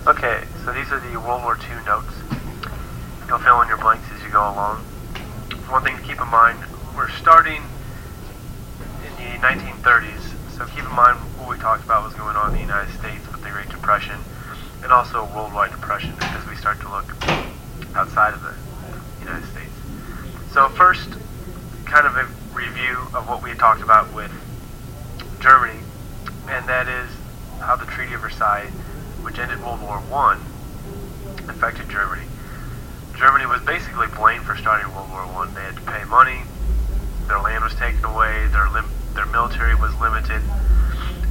Okay, so these are the World War II notes. You'll fill in your blanks as you go along. One thing to keep in mind, we're starting in the 1930s, so keep in mind what we talked about was going on in the United States with the Great Depression and also a worldwide depression as we start to look outside of the United States. So first, kind of a review of what we had talked about with Germany, and that is how the Treaty of Versailles, which ended World War I, affected Germany. Germany was basically blamed for starting World War I. They had to pay money, their land was taken away, their military was limited,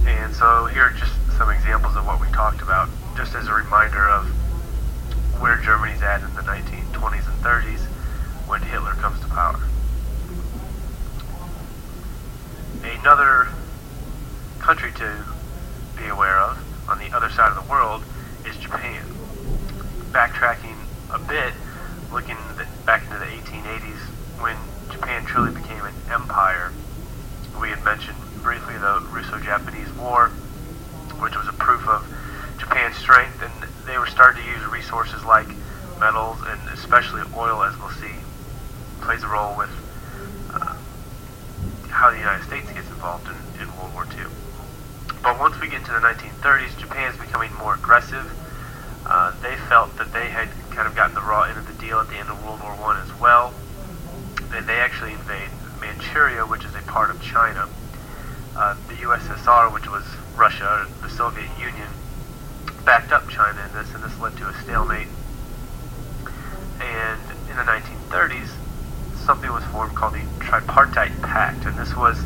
and so here are just some examples of what we talked about, just as a reminder of where Germany's at in the 1920s and 30s when Hitler comes to power. Another country to be aware of on the other side of the world is Japan. Backtracking a bit, looking back into the 1880s when Japan truly became an empire. We had mentioned briefly the Russo-Japanese War, which was a proof of Japan's strength, and they were starting to use resources like metals and especially oil, as we'll see, plays a role with how the United States gets involved in World War II. But once we get into the 1930s, Japan is becoming more aggressive. They felt that they had kind of gotten the raw end of the deal at the end of World War I as well. And they actually invade Manchuria, which is a part of China. The USSR, which was Russia, the Soviet Union, backed up China in this, and this led to a stalemate. And in the 1930s, something was formed called the Tripartite Pact, and this was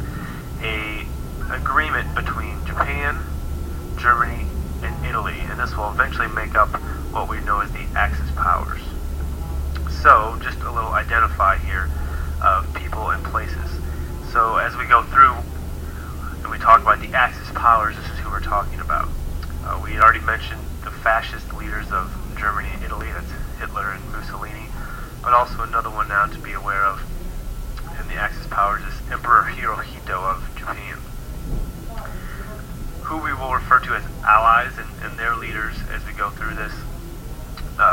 a agreement between Japan, Germany, and Italy, and this will eventually make up what we know as the Axis powers. So, just a little identify here of people and places. So as we go through and we talk about the Axis powers, this is who we're talking about. We already mentioned the fascist leaders of Germany and Italy, that's Hitler and Mussolini, but also another one now to be aware of in the Axis powers is Emperor Hirohito of Japan, who we will refer to as allies and their leaders as we go through this.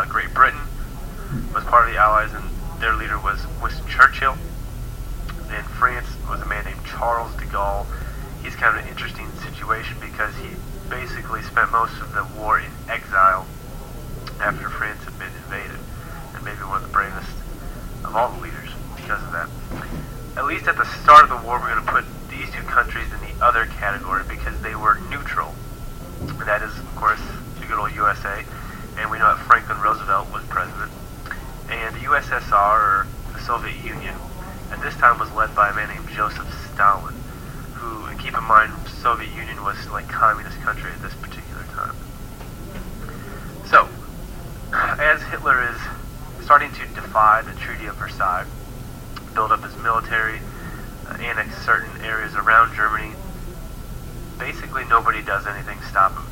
Great Britain was part of the allies, and their leader was Winston Churchill. In France was a man named Charles de Gaulle. He's kind of an interesting situation because he basically spent most of the war in exile after France had been invaded, and maybe one of the bravest of all the leaders because of that. At least at the start of the war, we're going to put these two countries in the other category because they were neutral. That is, of course, the good old USA, and we know that Franklin Roosevelt was president. And the USSR, or the Soviet Union, at this time was led by a man named Joseph Stalin, who, keep in mind, the Soviet Union was like a communist country at this particular time. So, as Hitler is starting to defy the Treaty of Versailles, build up his military, annex certain areas around Germany, basically nobody does anything to stop him.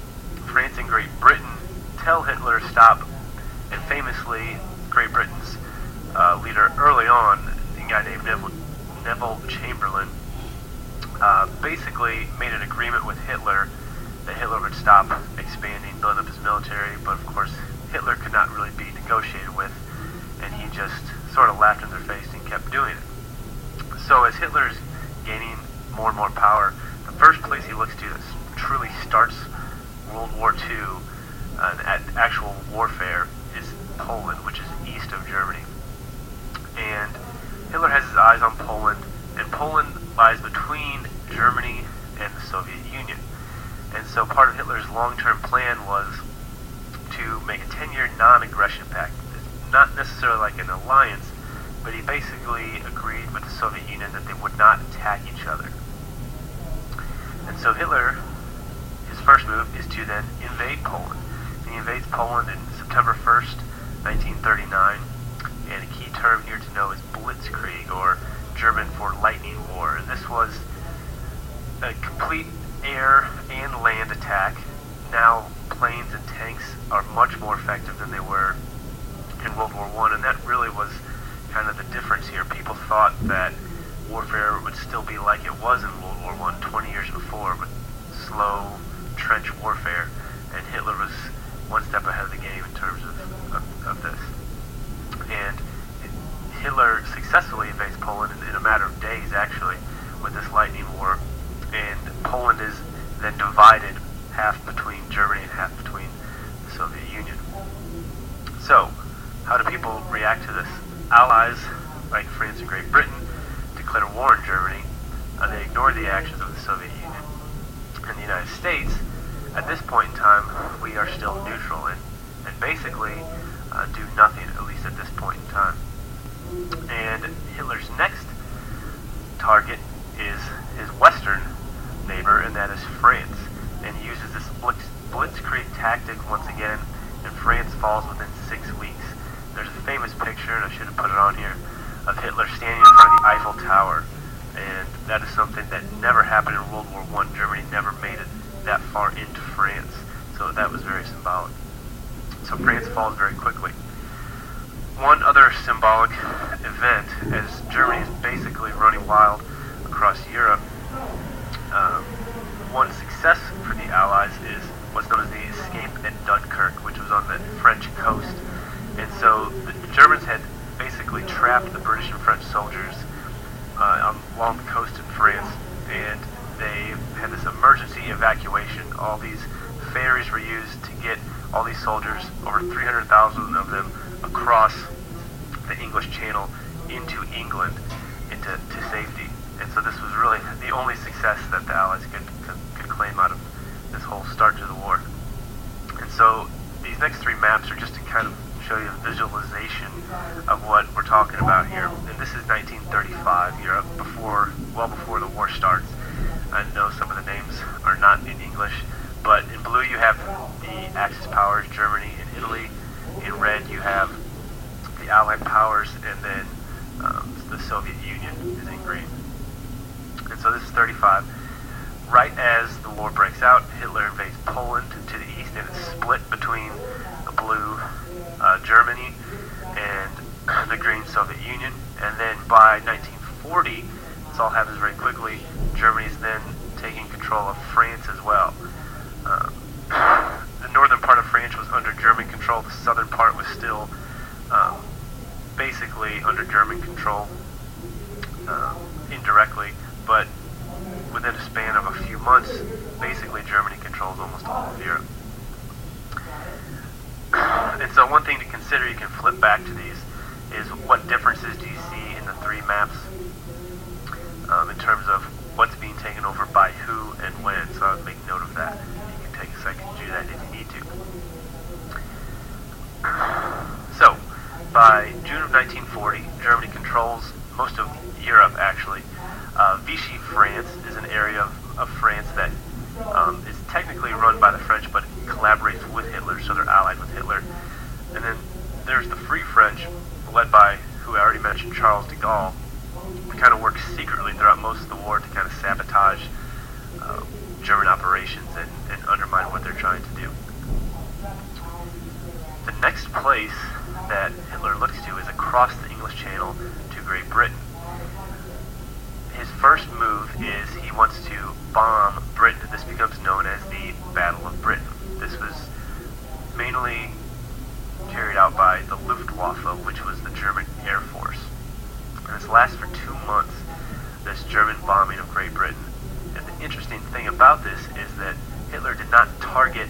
France and Great Britain tell Hitler to stop, and famously, Great Britain's leader early on, a guy named Neville Chamberlain, basically made an agreement with Hitler that Hitler would stop expanding, building up his military, but of course Hitler could not really be negotiated with, and he just sort of laughed in their face and kept doing it. So as Hitler's gaining more and more power, the first place he looks to that truly starts World War II and actual warfare is Poland, which is east of Germany. And Hitler has his eyes on Poland, and Poland lies between Germany and the Soviet Union. And so part of Hitler's long-term plan was to make a 10-year non-aggression pact. Not necessarily like an alliance, but he basically agreed with the Soviet Union that they would not attack each other. And so Hitler, his first move is to then invade Poland. And he invades Poland in September 1st, 1939, and a key term here to know is Blitzkrieg, or German for lightning war. And this was a complete air and land attack. Now planes and tanks are much more effective than they were in World War I, and that really was kind of the difference here. People thought that warfare would still be like it was in World War I 20 years before, with slow trench warfare, and Hitler was one step ahead of the game in terms of this. And Hitler successfully invades Poland in a matter of days, actually, with this lightning war. And Poland is then divided, half between Germany and half between the Soviet Union. So, how do people react to this? Allies, like France and Great Britain, declare war on Germany. They ignore the actions of the Soviet Union. And the United States, at this point in time, we are still neutral and basically do nothing, at least at this point in time. And Hitler's next target is his western neighbor, and that is France. And he uses this blitzkrieg tactic once again, and France falls within 6 weeks. There's a famous picture, and I should have put it on here, of Hitler standing in front of the Eiffel Tower. And that is something that never happened in World War I. Germany never made it that far into France. So that was very symbolic. So France falls very quickly. One other symbolic event, as Germany is basically running wild across Europe, one success for the Allies is what's known as the escape at Dunkirk, which was on the French coast. And so the Germans had basically trapped the British and French soldiers along the coast in France, and they had this emergency evacuation. All these ferries were used to get all these soldiers, over 300,000 of them, across the English Channel into England, into safety. And so this was really the only success that the Allies could claim out of this whole start to the war. And so these next three maps are just to kind of show you a visualization of what we're talking about here. And this is 1935 Europe, well before the war starts. I know some of the names are not in English, but in blue you have the Axis powers, Germany and Italy. In red you have the Allied powers, and then the Soviet Union is in green. And so this is 35. Right as the war breaks out, Hitler invades Poland to the east, and it's split between the blue Germany and the green Soviet Union. And then by 1940, this all happens very quickly, Germany's then taking control of France as well. The northern part of France was under German control. The southern part was still basically under German control indirectly, but within a span of a few months, basically Germany controls almost all of Europe. And so one thing to consider, you can flip back to these, is what differences do you see in the three maps in terms of what's being taken over by who and when. So I would make note of that. You can take a second to do that if you need to. So, by June of 1940, Germany controls most of Europe, actually. Vichy France is an area of France that is technically run by the French, but it collaborates with Hitler, so they're allied with Hitler. And then there's the Free French, led by, who I already mentioned, Charles de Gaulle, who kind of works secretly throughout most of the war to kind of sabotage German operations and undermine what they're trying to do. The next place that Hitler looks to is across the English Channel to Great Britain. His first move is he wants to bomb Britain. This becomes known as the Battle of Britain. This was mainly carried out by the Luftwaffe, which was the German Air Force. And this lasts for 2 months, this German bombing of Great Britain. And the interesting thing about this is that Hitler did not target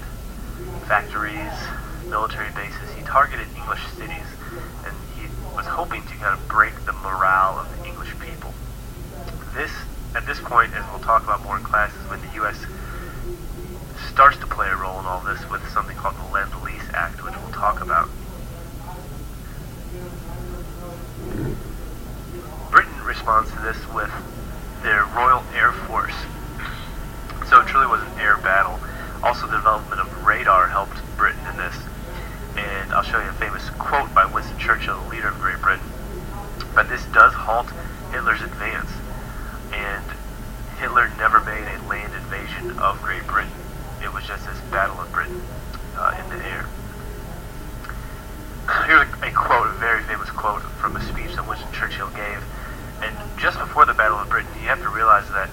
factories, military bases. He targeted English cities, and he was hoping to kind of break the morale of the English people. At this point, as we'll talk about more in classes, when the U.S. starts to play a role in all this with something called the Lend-Lease Act, which we'll talk about. Britain responds to this with their Royal Air Force. So it truly was an air battle. Also, the development of radar helped Britain in this. And I'll show you a famous quote by Winston Churchill, the leader of Great Britain. But this does halt Hitler's advance. And Hitler never made a land invasion of Great Britain. It was just this Battle of Britain in the air. Here's a quote, a very famous quote from a speech that Winston Churchill gave. And just before the Battle of Britain, you have to realize that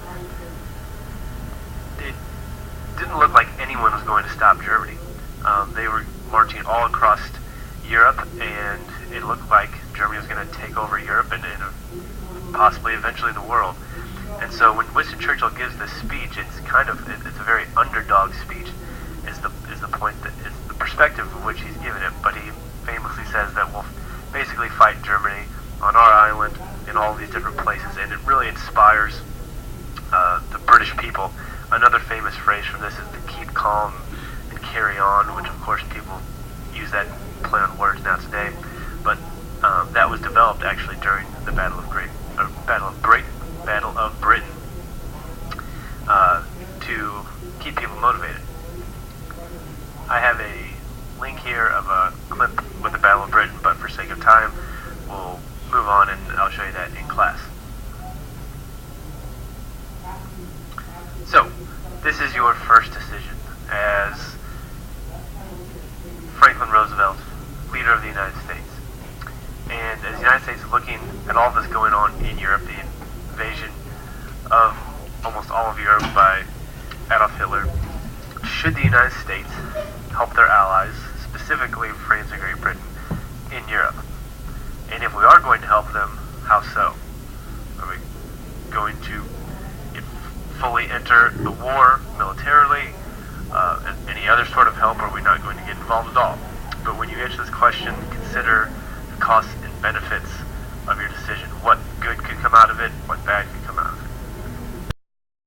it didn't look like anyone was going to stop Germany. They were marching all across Europe, and it looked like Germany was going to take over Europe and possibly eventually the world. And so when Winston Churchill gives this speech, it's a very underdog speech, is the point, that is the perspective of which he's given it. But he famously says that we'll basically fight Germany on our island in all these different places, and it really inspires the British people. Another famous phrase from this is to keep calm and carry on, which of course people use that play on words now today. But that was developed actually during the Battle of Britain, to keep people motivated. I have a link here of a clip with the Battle of Britain, but for sake of time, we'll move on and I'll show you that in class. So, this is your first decision as Franklin Roosevelt, leader of the United States. And as the United States is looking at all this going on in Europe, the invasion of almost all of Europe by Adolf Hitler, should the United States help their allies, specifically France and Great Britain, in Europe? And if we are going to help them, how so? Are we going to fully enter the war militarily? Any other sort of help? Or are we not going to get involved at all? But when you answer this question, consider the costs and benefits of your decision. What good could come out of it? What bad could